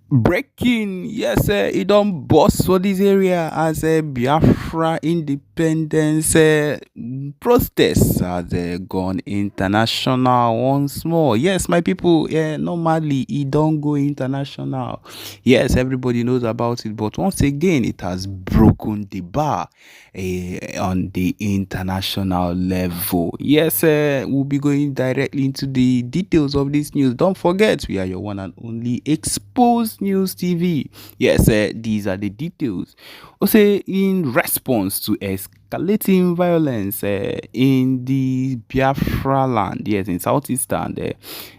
Breaking, yes, it don't bust for this area as a Biafra independence protest has gone international once more. Yes, my people, normally it don't go international. Yes, everybody knows about it, but once again, it has broken the bar on the international level. Yes, we'll be going directly into the details of this news. Don't forget, we are your one and only Exposed News TV. Yes, these are the details. Also, in response to escalating violence in the Biafraland, yes, in southeastern,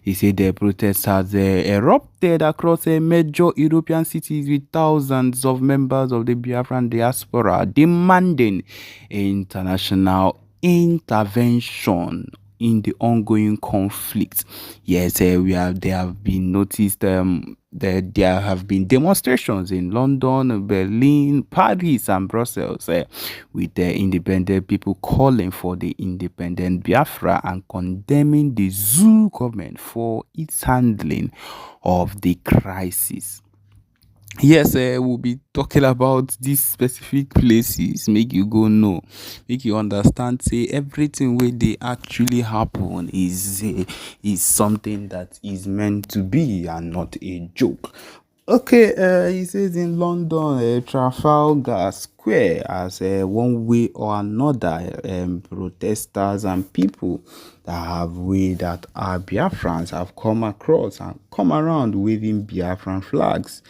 he said the protests has erupted across major European cities with thousands of members of the Biafran diaspora demanding international intervention in the ongoing conflict. Yes, there have been noticed that there have been demonstrations in London, Berlin, Paris, and Brussels with the independent people calling for the independent Biafra and condemning the zoo government for its handling of the crisis. Yes, we'll be talking about these specific places, make you go know, make you understand, say everything where they actually happen is something that is meant to be and not a joke. Okay, he says in London, Trafalgar Square, as one way or another, protesters and people that are Biafrans have come across and come around waving Biafran flags.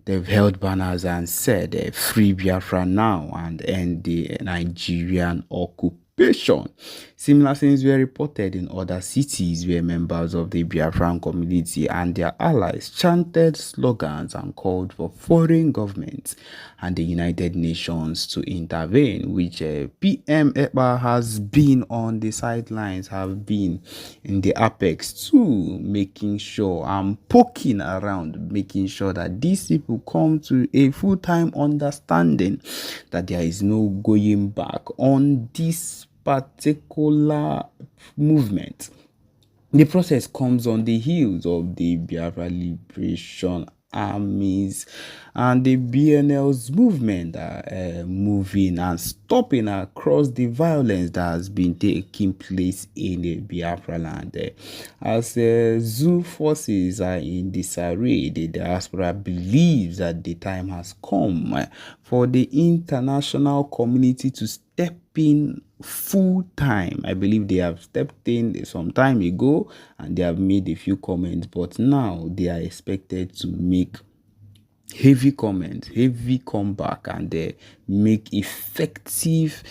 They've held banners and said, Free Biafra now and end the Nigerian occupation. Similar things were reported in other cities where members of the Biafran community and their allies chanted slogans and called for foreign governments and the United Nations to intervene, which PM Ekpa has been on the sidelines, have been in the apex too, making sure and poking around, making sure that these people come to a full-time understanding that there is no going back on this particular movement. The process comes on the heels of the Biafra Liberation Armies and the BNL's movement moving and stopping across the violence that has been taking place in the Biafraland. As zoo forces are in disarray, the diaspora believes that the time has come for the international community to step in full time. I believe they have stepped in some time ago and they have made a few comments, but now they are expected to make heavy comments, heavy comeback, and make effective,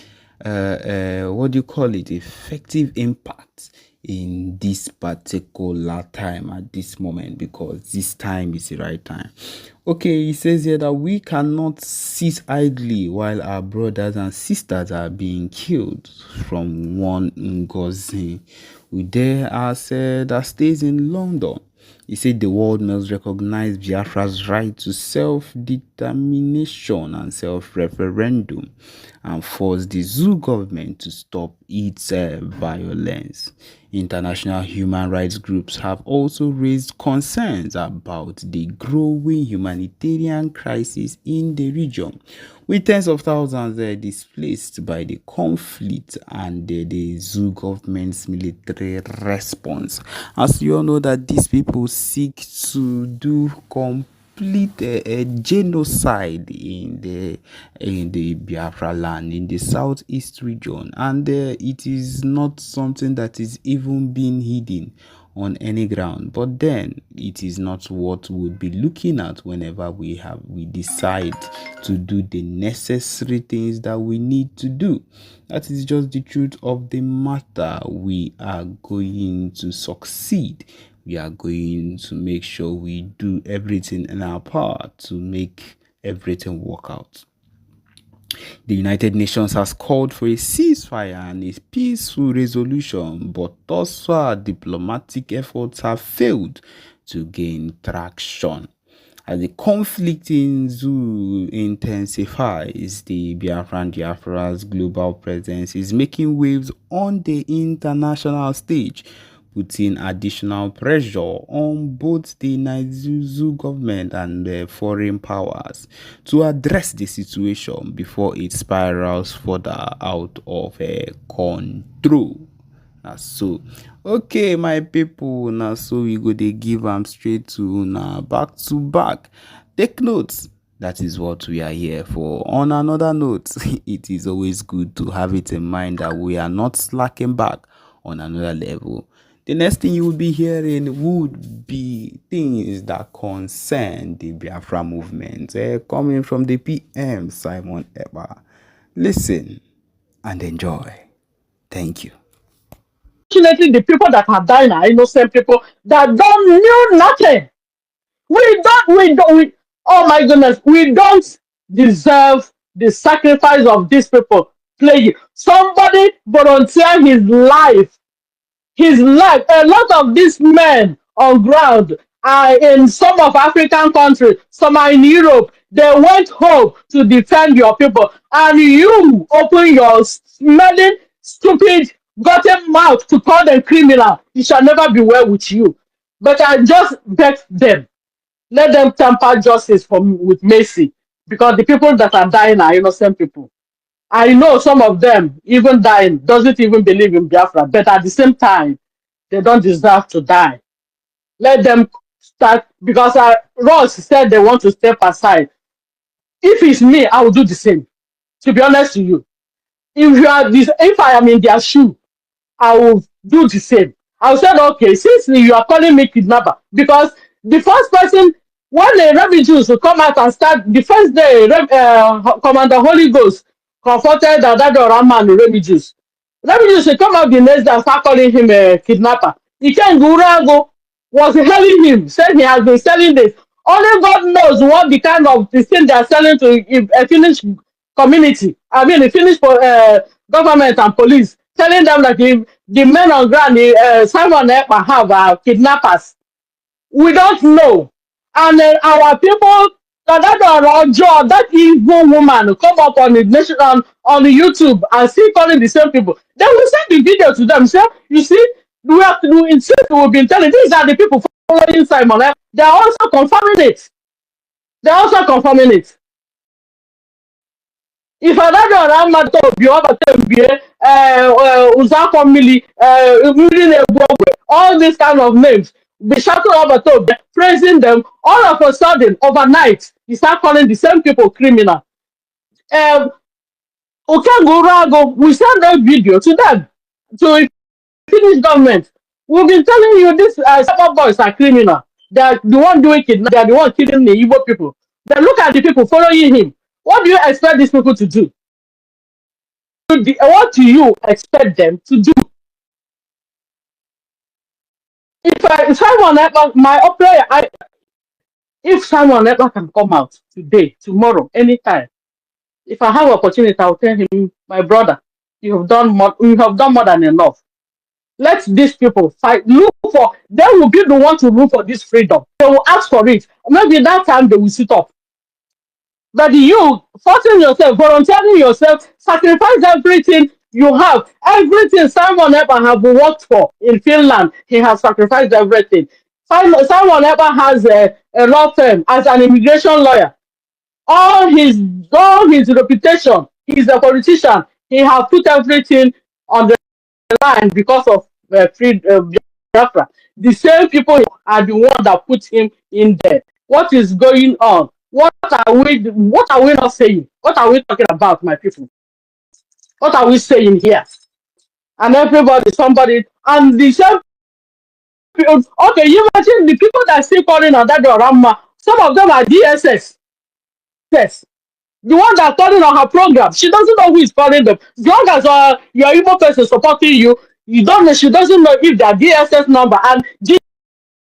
what do you call it? Effective impact in this particular time at this moment, because this time is the right time. Okay, he says here that we cannot sit idly while our brothers and sisters are being killed from one Ngozi. There are said that stays in London. He said the world must recognize Biafra's right to self-determination and self-referendum and force the zoo government to stop its violence. International human rights groups have also raised concerns about the growing humanitarian crisis in the region, with tens of thousands displaced by the conflict and the zoo government's military response. As you all know that these people seek to do complete a genocide in the Biafra land, in the southeast region, and it is not something that is even being hidden on any ground. But then it is not what we'll be looking at whenever we decide to do the necessary things that we need to do. That is just the truth of the matter. We are going to succeed. We are going to make sure we do everything in our power to make everything work out. The United Nations has called for a ceasefire and a peaceful resolution, but thus far diplomatic efforts have failed to gain traction. As the conflict in Zoo intensifies, the Biafra's global presence is making waves on the international stage, putting additional pressure on both the Nigerian government and the foreign powers to address the situation before it spirals further out of control. Na so. Okay, my people, na so we go dey give am straight to una back to back. Take notes. That is what we are here for. On another note, it is always good to have it in mind that we are not slacking back on another level. The next thing you will be hearing would be things that concern the Biafra movement, coming from the PM Simon Eba. Listen and enjoy. Thank you. Unfortunately, the people that are dying are innocent people that don't knew nothing. Oh my goodness, we don't deserve the sacrifice of these people playing. Somebody volunteer his life. A lot of these men on ground are in some of African countries, some are in Europe. They went home to defend your people, and you open your smelling, stupid, gotten mouth to call them criminal. It shall never be well with you. But I just beg them, let them tamper justice with mercy, because the people that are dying are innocent people. I know some of them, even dying, doesn't even believe in Biafra, but at the same time, they don't deserve to die. Let them start, because Ross said they want to step aside. If it's me, I will do the same. To be honest to you, if I am in their shoe, I will do the same. I said, okay, since you are calling me kidnapper, because the first person, when the refugees will come out and start, the first day, Commander Holy Ghost confronted that Rama and the refugees. Refugees will come out the next day and start calling him a kidnapper. Iken Gurago was hailing him, said he has been selling this. Only God knows what the kind of the thing they are selling to a Finnish community. I mean, the Finnish government and police, telling them that the men on ground, Simon Ekpa have kidnappers. We don't know. And our people, that evil woman come up on the nation on the YouTube and still calling the same people. Then we send the video to them. Say, you see, we have to insist. We've been telling these are the people following Simon. They are also confirming it. They're also confirming it. If another around matter of your Uzako Mili, all these kind of names, be shouting over top, praising them, all of a sudden, overnight, you start calling the same people criminal. Okengurago, we send that video to them, to Finnish government. We've been telling you this Sapa boys are criminal. They are the one doing it, they are the one killing the Igbo people. Then look at the people following him. What do you expect these people to do? What do you expect them to do? If someone ever, my operator, if someone ever can come out today, tomorrow, anytime, if I have opportunity, I'll tell him, my brother, you have done more than enough. Let these people fight. Look for, they will be the one to look for this freedom. They will ask for it. Maybe that time they will sit up. But you forcing yourself, volunteering yourself, sacrifice everything you have, everything someone ever have worked for in Finland, he has sacrificed everything. Someone ever has a law firm as an immigration lawyer. All his reputation, he's a politician. He has put everything on the line because of Biafra. The same people are the ones that put him in there. What is going on? What are we not saying? What are we talking about, my people? What are we saying here? And everybody, somebody, and the same people, okay, you imagine the people that still calling on that Rama, some of them are DSS. Yes. The one that's calling on her program, she doesn't know who is calling them. As long as your evil person supporting you, you don't know, she doesn't know if their DSS number, and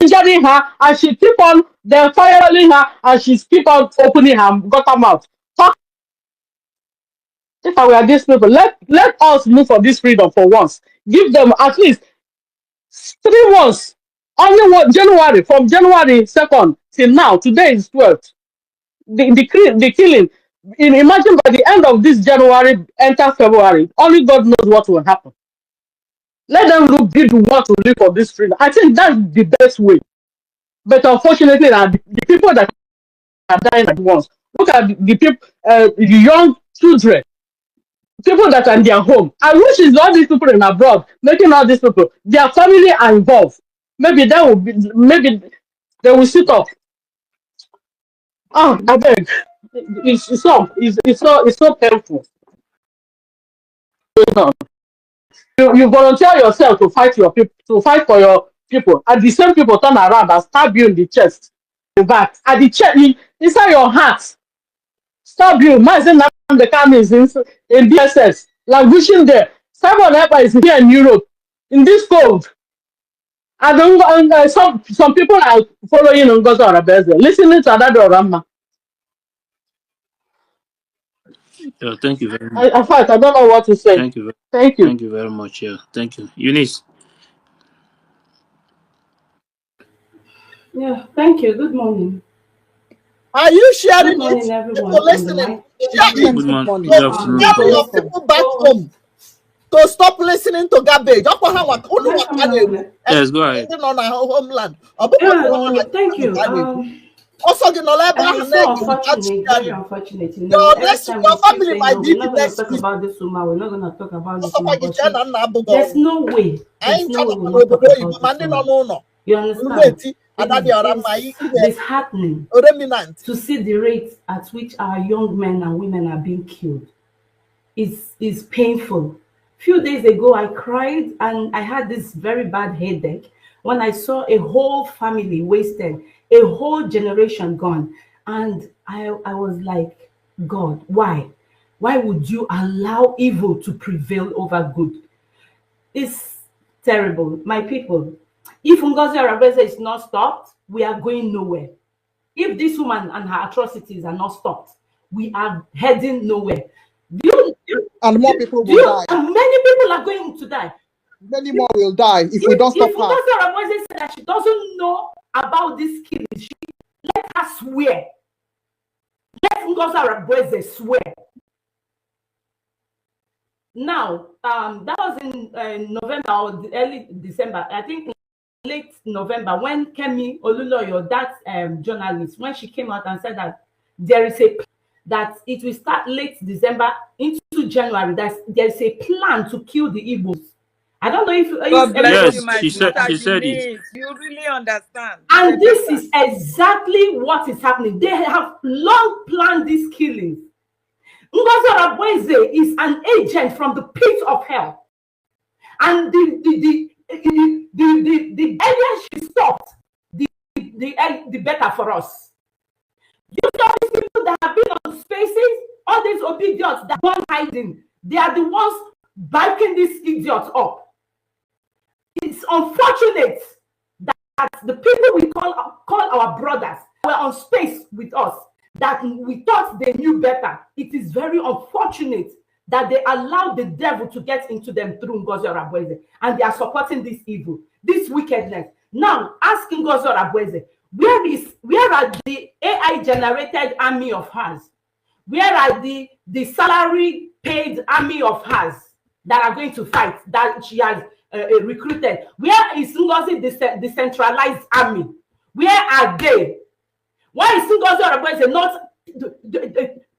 injuring her, and she keep on then firing her, and she keep on opening her gutter mouth. Fuck. If I were these people, let us move for this freedom for once. Give them at least 3 months. Only one January, from January 2nd till now. Today is 12th. The killing. Imagine by the end of this January, enter February. Only God knows what will happen. Let them look good who want to live on this street. I think that's the best way. But unfortunately, the people that are dying at once. Look at the people, the young children, people that are in their home. I wish it's all these people in abroad making all these people. Their family are involved. Maybe that will be. Maybe they will sit up. Oh, I beg. It's so painful. You volunteer yourself to fight your people, to fight for your people, and the same people turn around and stab you in the chest, the back, at the chest, inside your heart, stab you. Mazin the camera is in DSS, languishing there. Simon Epa is here in Europe, in this cold. And some people are following Ngozi Arabeze, listening to Adado Orama. Thank you very much. In fact, I don't know what to say. Thank you. Thank you. Thank you very much. Yeah, thank you, Eunice. Yeah, thank you. Good morning. Are you Good sharing morning, it? everyone People on the listening, mic. share Good it. morning. So Good afternoon. tell your Listen. people back home to stop listening to garbage. Am I coming on? Yes, go ahead. On our homeland. Yeah, thank you. Also, you know, It's so unfortunate, very unfortunate. You know, your every time we your keep family saying, might no, be we're not the going to next talk week. about this woman, we're not going to talk about this Also, woman, but see, there's no way, I there's ain't no way trying we'll not talk to about this no, woman. no. You understand? It's disheartening to see the rate at which our young men and women are being killed. Is painful. Few days ago, I cried and I had this very bad headache when I saw a whole family wasted, a whole generation gone. And I was like, God, why? Why would you allow evil to prevail over good? It's terrible. My people, if Ngozi Arabeze is not stopped, we are going nowhere. If this woman and her atrocities are not stopped, we are heading nowhere. And more people will die. And many people are going to die. Many more will die if we don't stop If her. Ngozi Arabeze said that she doesn't know about this killing, let her swear. Let Ngozi Arabeze swear. Now, that was in November or early December. I think late November when Kemi Oluloyo, that journalist, when she came out and said that there is a that it will start late December into January. That there is a plan to kill the Igbos. I don't know if God bless you, Yes, my she sister. said it. You really understand. And this is exactly what is happening. They have long planned these killings. Ngozi Arabeze is an agent from the pit of hell, and the earlier she stopped, the better for us. You know these people that have been on spaces, all these idiots that are hiding, they are the ones backing these idiots up. It's unfortunate that the people we call our brothers were on space with us, that we thought they knew better. It is very unfortunate that they allowed the devil to get into them through Ngozi Arabeze, and they are supporting this evil, this wickedness. Now, ask Ngozi Arabeze, where are the AI generated army of hers? Where are the salary paid army of hers that are going to fight, that she has recruited? Where is Ngozi decentralized army? Where are they? Why is Ngozi Arabeze not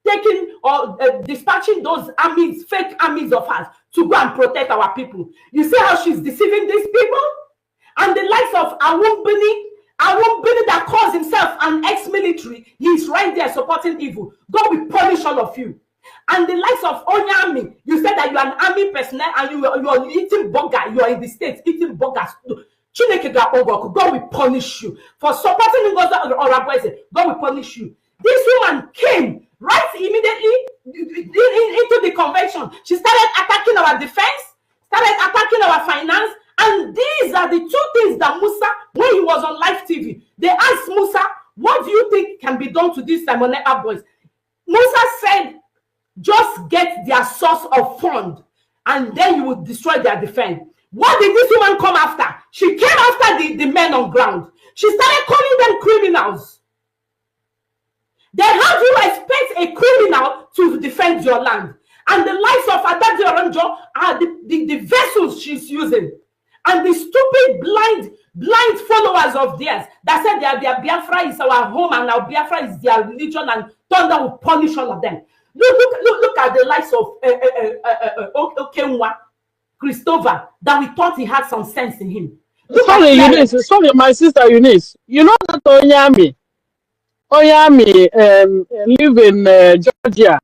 taking or dispatching those armies, fake armies of hers, to go and protect our people? You see how she's deceiving these people? And the likes of Awumbini that calls himself an ex-military, he's right there supporting evil. God will punish all of you. And the likes of Onyami, you said that you are an army personnel and you are eating burger, you are in the States eating burgers. God will punish you for supporting Ngozi Arabeze. God will punish you. This woman came right immediately into the convention. She started attacking our defense, started attacking our finance, and these are the two things that Musa, when he was on live TV, they asked Musa, what do you think can be done to these Simonetta boys? Musa said, just get their source of fund, and then you will destroy their defense. What did this woman come after? She came after the men on ground. She started calling them criminals. Then how do you expect a criminal to defend your land? And the likes of Adadi Oranjo are the vessels she's using. And the stupid, blind followers of theirs that said their Biafra is our home and our Biafra is their religion and thunder will punish all of them. Look at the likes of Okenwa, Christopher, that we thought he had some sense in him. Sorry, Eunice. Sorry, my sister Eunice. You know that Onyami live in Georgia,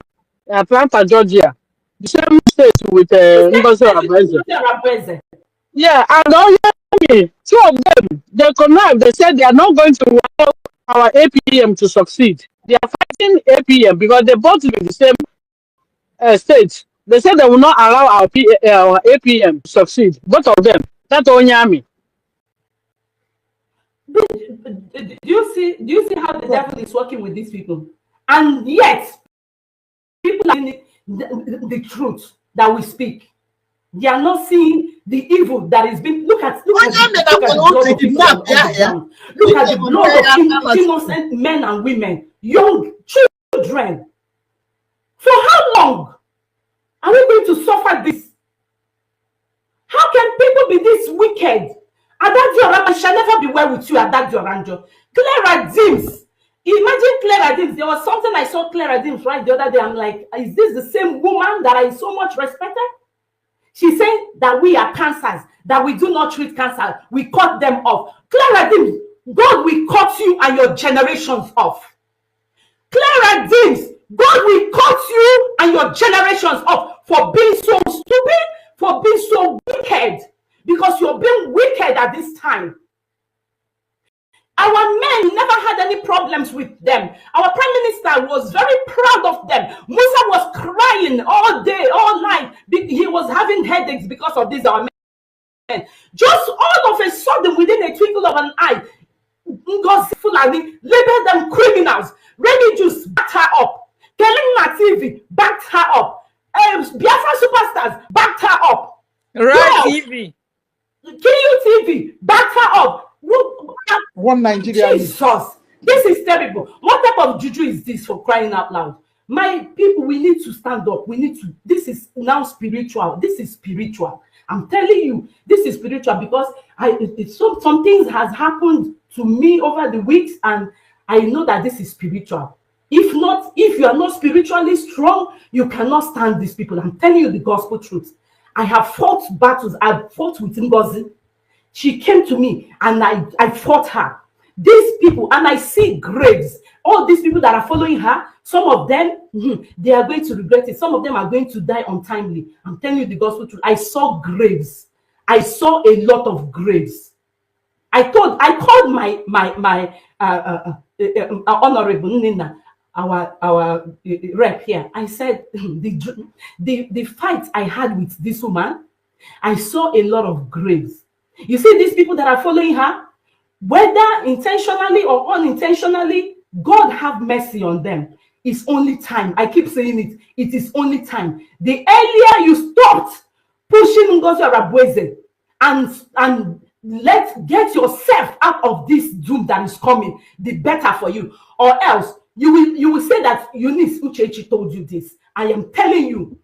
Atlanta, Georgia, the same state with Ngozi Orameze. Yeah, and Onyami, two of them, they connived. They said they are not going to allow our APM to succeed. They are fighting APM because they both live in the same state. They said they will not allow our APM to succeed. Both of them. That's Onyami. Do you see how the devil is working with these people? And yet, people are in the truth that we speak. They are not seeing the evil that is being. Look at the blood of innocent men and women, young children. For how long are we going to suffer this? How can people be this wicked? Adadi Oranjo shall never be well with you, Adadi Oranjo. Clara Dims. Imagine Clara Dims. There was something I saw Clara Dims right the other day. I'm like, is this the same woman that I so much respected? She said that we are cancers, that we do not treat cancer. We cut them off. Clara Dims, God will cut you and your generations off. Clara Dims, God will cut you and your generations off for being so stupid, for being so wicked. Because you're being wicked at this time. Our men never had any problems with them. Our prime minister was very proud of them. Musa was crying all day, all night. He was having headaches because of this, our men. Just all of a sudden, within a twinkle of an eye, Ngozi Fulani labeled them criminals. Ready Juice backed her up. Kelly TV backed her up. Biafra Superstars backed her up. Right TV. KU TV backed her up. One Nigeria. Jesus, this is terrible. What type of juju is this, for crying out loud? My people, we need to stand up. We need to. This is now spiritual. This is spiritual. I'm telling you, this is spiritual because some things has happened to me over the weeks, and I know that this is spiritual. If you are not spiritually strong, you cannot stand these people. I'm telling you the gospel truth. I have fought battles. I've fought with Ngozi. She came to me and I fought her. These people, and I see graves. All these people that are following her, some of them, they are going to regret it. Some of them are going to die untimely. I'm telling you the gospel truth. I saw graves. I saw a lot of graves. I called my honorable Nina, our rep here. I said the fight I had with this woman, I saw a lot of graves. You see these people that are following her, whether intentionally or unintentionally, God have mercy on them. It's only time. I keep saying it. It is only time. The earlier you stopped pushing Ngozi Orameze and get yourself out of this doom that is coming, the better for you. Or else you will say that Eunice Uchechi told you this. I am telling you,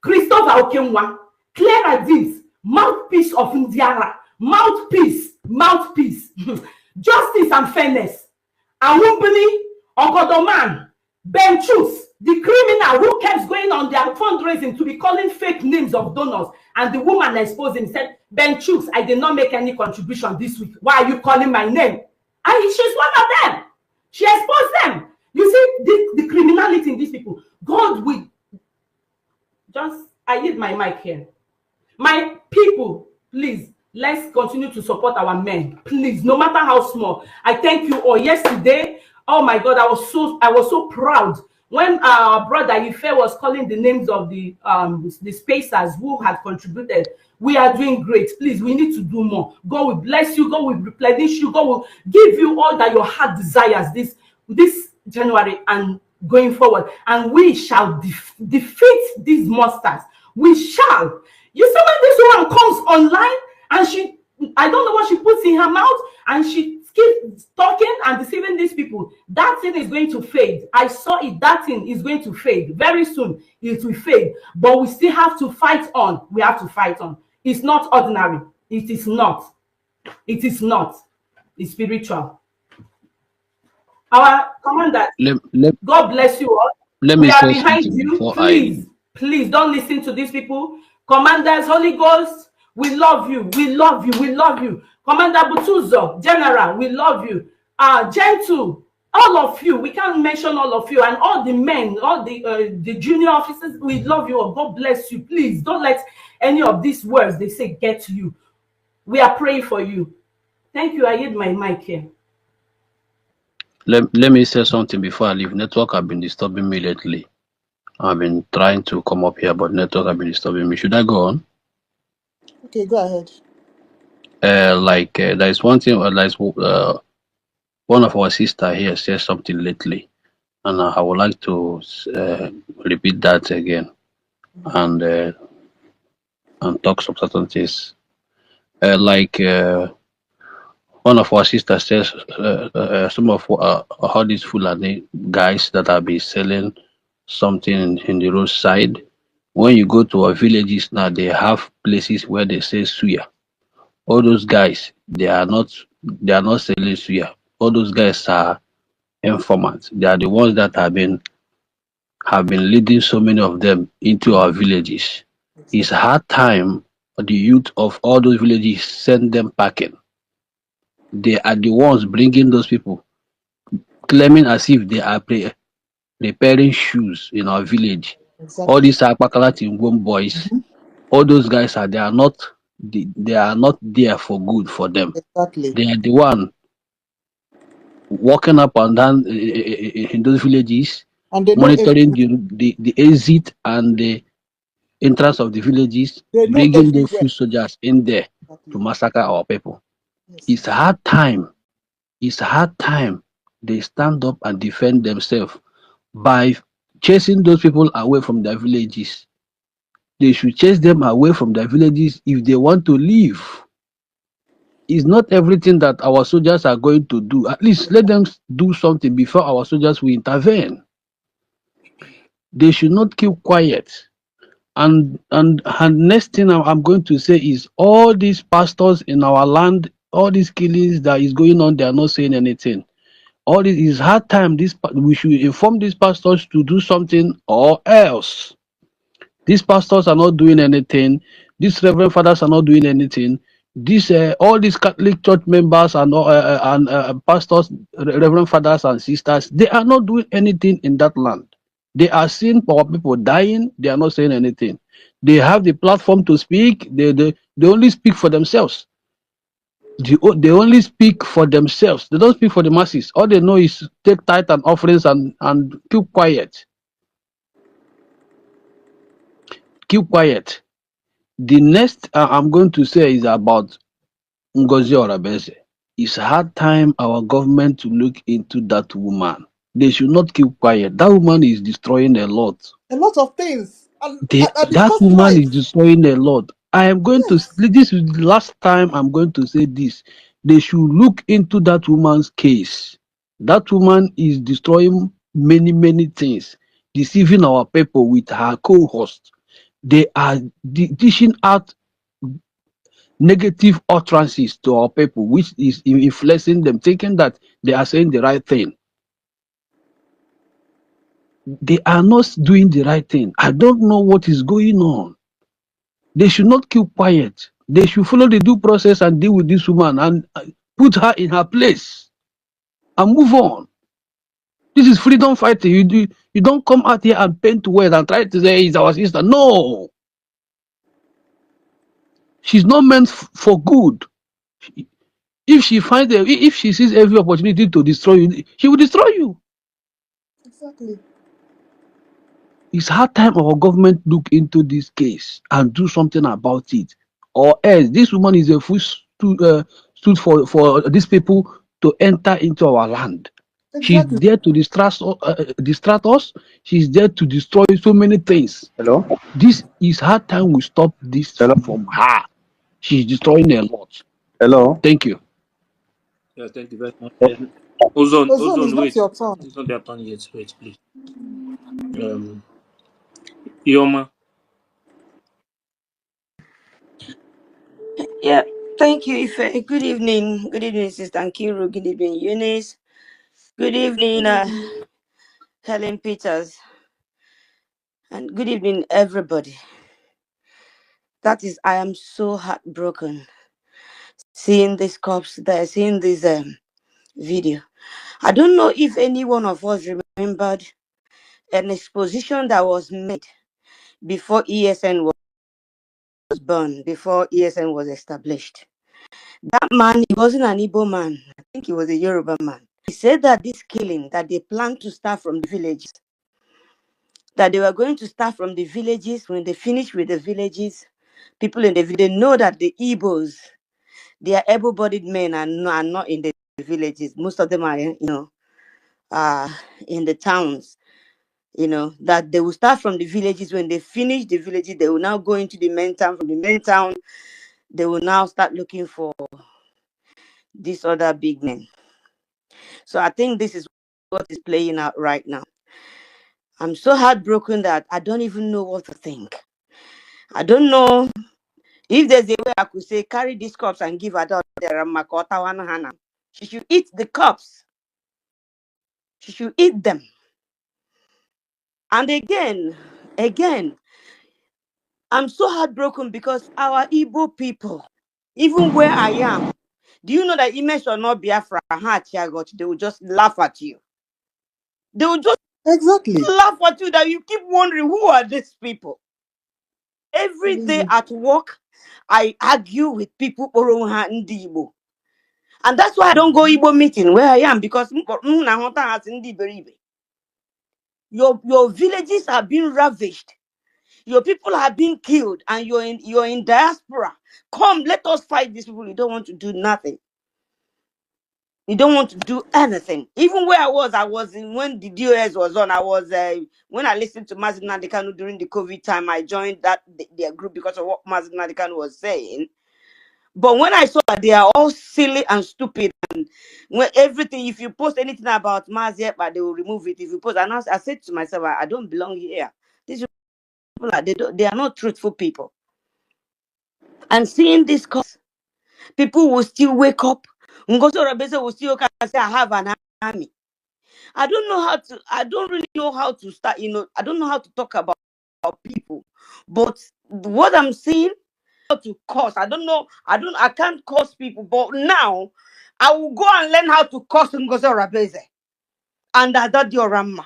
Christopher Okenwa, Clara Dims, mouthpiece of Indiara, mouthpiece, justice and fairness. Awumbili, Ogodoman, Ben Chus, the criminal who kept going on their fundraising to be calling fake names of donors, and the woman exposed him, said, Ben Chus, I did not make any contribution this week. Why are you calling my name? And she's one of them. She exposed them. You see the criminality in these people. God will I hit my mic here. My people, please, let's continue to support our men. Please, no matter how small. I thank you all. Yesterday, oh my God, I was so proud when our brother Ife was calling the names of the spacers who had contributed. We are doing great. Please, we need to do more. God will bless you. God will replenish you. God will give you all that your heart desires this January and going forward. And we shall defeat these monsters. We shall. You see when this woman comes online and I don't know what she puts in her mouth, and she keep talking and deceiving these people, that thing is going to fade. I saw it. That thing is going to fade very soon. It will fade, but we still have to fight on. We have to fight on. It's not ordinary. It is not. It is not. It's spiritual. Our commander, God bless you all. Let We me are say behind something you. before Please don't listen to these people. Commanders, Holy Ghost, we love you. We love you. We love you. Commander Butuzo, General, we love you. Gentle, all of you. We can't mention all of you, and all the men, all the junior officers. We love you. God bless you. Please don't let any of these words they say get to you. We are praying for you. Thank you. I hit my mic here. Let me say something before I leave. Network have been disturbing me lately. I've been trying to come up here, but network have been disturbing me. Should I go on? Okay, go ahead. There is one thing. One of our sister here said something lately, and I would like to repeat that again and talk some certain things. One of our sisters says some of all these Fulani guys that have been selling something in the roadside. When you go to our villages now, they have places where they say suya. All those guys, they are not selling suya. All those guys are informants. They are the ones that have been leading so many of them into our villages. It's hard time for the youth of all those villages send them packing. They are the ones bringing those people, claiming as if they are repairing shoes in our village. All Exactly. these Akpakala Tingwom boys, all those guys they are not there for good for them. Exactly. They are the one walking up and down in those villages, And they know monitoring the exit and the entrance of the villages, they know bringing those everywhere. foot soldiers in there to Exactly. massacre our people. Yes. It's hard time. It's hard time. They stand up and defend themselves by chasing those people away from their villages. They should chase them away from their villages if they want to leave. It's not everything that our soldiers are going to do. At least let them do something before our soldiers will intervene. They should not keep quiet. And next thing I'm going to say is all these pastors in our land, all these killings that is going on, they are not saying anything. All this is hard time. We should inform these pastors to do something or else. These pastors are not doing anything. These reverend fathers are not doing anything. All these Catholic church members and pastors, reverend fathers and sisters, they are not doing anything in that land. They are seeing our people dying. They are not saying anything. They have the platform to speak. They only speak for themselves. They only speak for themselves. They don't speak for the masses. All they know is take tithe and offerings and keep quiet. Keep quiet. The next I'm going to say is about Ngozi Orabese. It's hard time our government to look into that woman. They should not keep quiet. That woman is destroying a lot. A lot of things. And That because woman life. is destroying a lot. I am going to, this is the last time I'm going to say this. They should look into that woman's case. That woman is destroying many things, deceiving our people with her co-host. They are dishing out negative utterances to our people, which is influencing them, thinking that they are saying the right thing. They are not doing the right thing. I don't know what is going on. They should not keep quiet. They should follow the due process and deal with this woman and put her in her place and move on. This is freedom fighting. You don't come out here and paint words and try to say it's our sister. No. She's not meant for good. If she sees every opportunity to destroy you, she will destroy you. Exactly. It's hard time our government look into this case and do something about it, or else this woman is a fool stood for these people to enter into our land. She's Exactly. there to distract us. She's there to destroy so many things. Hello? This is hard time we stop this Hello? from her. She's destroying a lot. Hello? Thank you. Yeah, thank you very much. Ozone, Ozone, it's not wait. your turn. It's not their turn yet. Wait, please. Ioma. Yeah, thank you, Ife. Good evening. Good evening, Sister Nkiru. Good evening, Eunice. Good evening, Helen Peters. And good evening, everybody. That is, I am so heartbroken seeing this corpse there, seeing this video. I don't know if any one of us remembered an exposition that was made before ESN was born, before ESN was established. That man, he wasn't an Igbo man. I think he was a Yoruba man. He said that this killing, that they planned to start from the villages, that they were going to start from the villages. When they finish with the villages, people in the village know that the Igbos, they are able-bodied men and are not in the villages. Most of them are, in the towns. That they will start from the villages. When they finish the villages, they will now go into the main town. From the main town, they will now start looking for these other big men. So I think this is what is playing out right now. I'm so heartbroken that I don't even know what to think. I don't know if there's a way I could say carry these cups and give her daughter Makota one Hana. She should eat the cups. She should eat them. And again, I'm so heartbroken because our Igbo people, even where I am, do you know that image or not Biafra, they will just laugh at you. They will just Exactly. laugh at you that you keep wondering who are these people. Every day at work, I argue with people Oroha Ndi Igbo. And that's why I don't go Igbo meeting where I am, because your villages are being ravished. Your people are being killed, and you're in diaspora. Come, let us fight these people. You don't want to do nothing. You don't want to do anything. Even where I was in when the DOS was on. I was when I listened to Mazin Nadekanu during the COVID time. I joined their group because of what Mazin Nadekanu was saying. But when I saw that they are all silly and stupid, and when everything, if you post anything about Mazia, but they will remove it. If you post, and I said to myself, I don't belong here. These people they are not truthful people. And seeing this cause, people will still wake up. Ngozo Rabese will still come and say, I have an army. I don't really know how to start, I don't know how to talk about people. But what I'm seeing, how to curse. I don't know. I can't curse people. But now I will go and learn how to curse Ngozo Rabese and Adadiorama.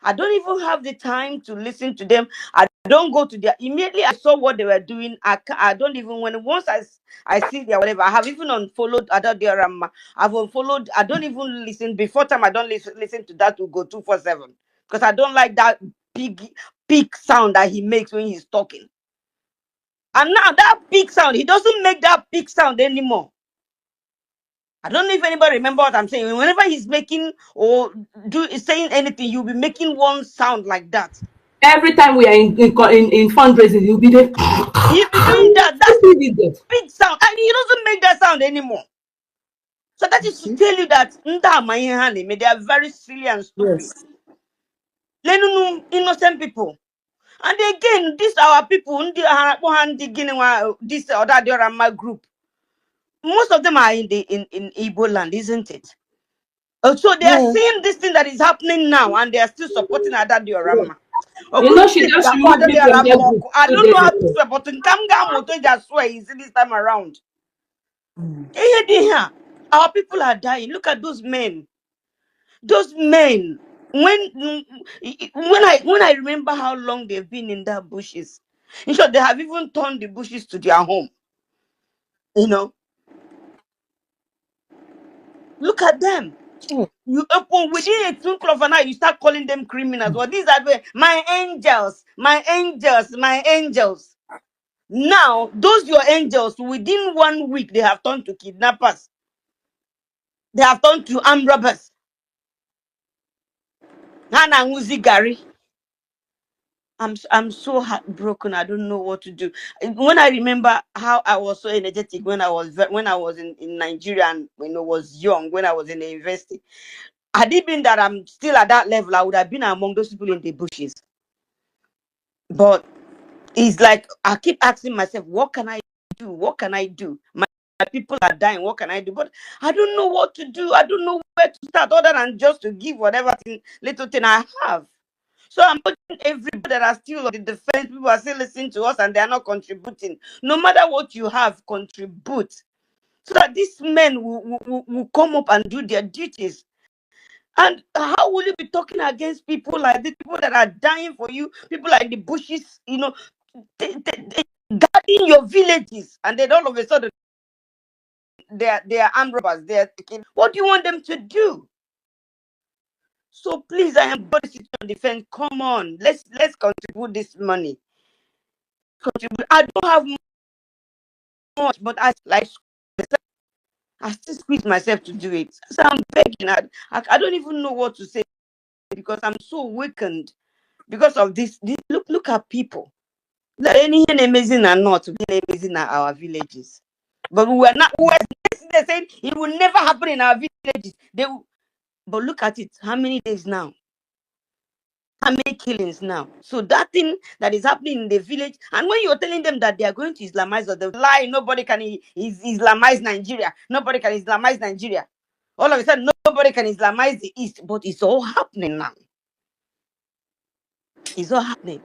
I don't even have the time to listen to them. I don't go to their immediately. I saw what they were doing. I don't even once I see their whatever. I have even unfollowed Adadiorama. I've unfollowed. I don't even listen before time. I don't listen to that to go 247 because I don't like that big sound that he makes when he's talking. And now that big sound, he doesn't make that big sound anymore. I don't know if anybody remember what I'm saying. Whenever he's making or saying anything, you'll be making one sound like that. Every time we are in fundraising, you'll be there. He'll be doing that. That's Stupid idiot. big sound. And he doesn't make that sound anymore. So that is to See? tell you that they are very silly and stupid. Yes. Innocent people. And again, these our people, this or that Diorama group. Most of them are in Igbo land, isn't it? So they are Yeah. seeing this thing that is happening now, and they are still supporting Ada Diorama. She just removed me from that group I two don't know days how to ago. swear, but in Kamga Moto just swear easy this time around. Here, our people are dying. Look at those men. Those men. When I remember how long they've been in that bushes, in short, they have even turned the bushes to their home. You know, look at them. Mm. You open within a twinkle of an eye, you start calling them criminals. Well, these are my angels, my angels, my angels. Now, those your angels, within 1 week, they have turned to kidnappers. They have turned to armed robbers. Hana Nguzi Gari. I'm so heartbroken. I don't know what to do. When I remember how I was so energetic when when I was in Nigeria and when I was young, when I was in the university. Had it been that I'm still at that level, I would have been among those people in the bushes. But it's like I keep asking myself, what can I do? What can I do? My people are dying. What can I do? But I don't know what to do. I don't know where to start other than just to give whatever little thing I have. So I'm putting everybody that are still on the defense, people are still listening to us and they are not contributing. No matter what you have, contribute. So that these men will come up and do their duties. And how will you be talking against people like these people that are dying for you, people like the bushes, they guarding your villages, and then all of a sudden they are armed robbers. What do you want them to do? So please, I am body situation defense. Come on, let's contribute this money. Contribute. I don't have much, but I still squeeze myself to do it. So I'm begging. I don't even know what to say because I'm so weakened because of this. Look at people. Like anything amazing or not, being amazing at our villages. But we are not. They're saying it will never happen in our villages. But look at it. How many days now? How many killings now? So that thing that is happening in the village, and when you're telling them that they are going to Islamize or they lie, nobody can Islamize Nigeria. Nobody can Islamize Nigeria. All of a sudden, nobody can Islamize the East. But it's all happening now. It's all happening.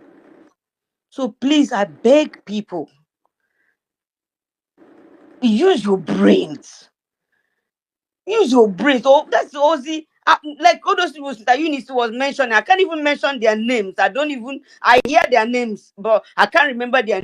So please, I beg people, use your brains. Use your brains. Oh, that's Ozzy. Like all those people that Eunice was mentioning, I can't even mention their names. I hear their names, but I can't remember their